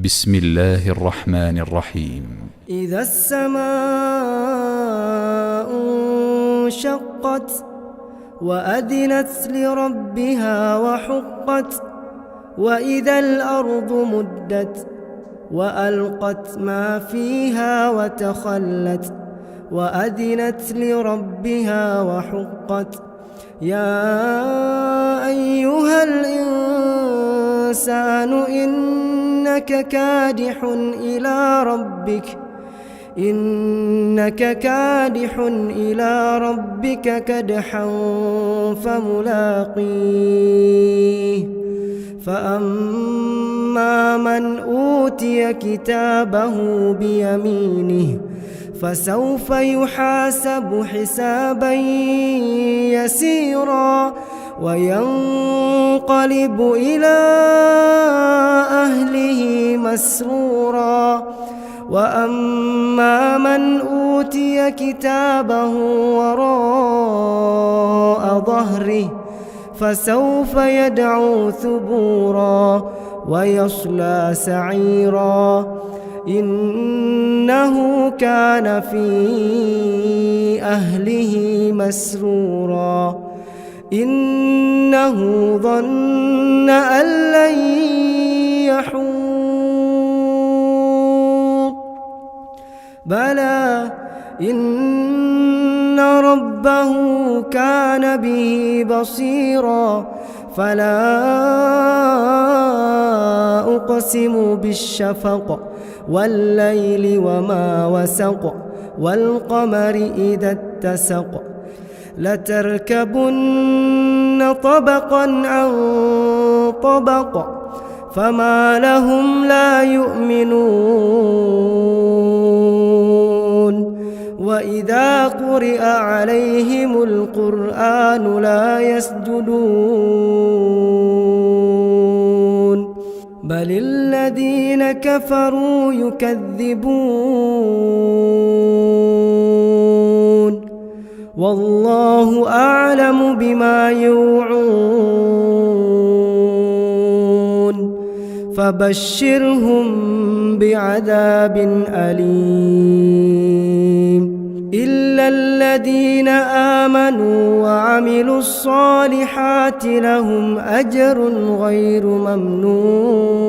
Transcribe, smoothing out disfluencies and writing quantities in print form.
بسم الله الرحمن الرحيم. إذا السماء انشقت وأذنت لربها وحقت وإذا الأرض مدت وألقت ما فيها وتخلت وأذنت لربها وحقت يا أيها الإنسان إنك كادح إلى ربك كدحا فملاقيه فأما من أوتي كتابه بيمينه فسوف يحاسب حسابا يسيرا وينقلب إلى أهله مسرورا وأما من أوتي كتابه وراء ظهره فسوف يدعو ثبورا ويصلى سعيرا إنه كان في أهله مسرورا إنه ظن أن لن يحور بلى إن ربه كان به بصيرا فلا أقسم بالشفق والليل وما وسق والقمر إذا اتسق لتركبن طبقا عن طبق فما لهم لا يؤمنون وإذا قرئ عليهم القرآن لا يسجدون بل الذين كفروا يكذبون والله أعلم بما يوعون فبشرهم بعذاب أليم إلا الذين آمنوا وعملوا الصالحات لهم أجر غير ممنون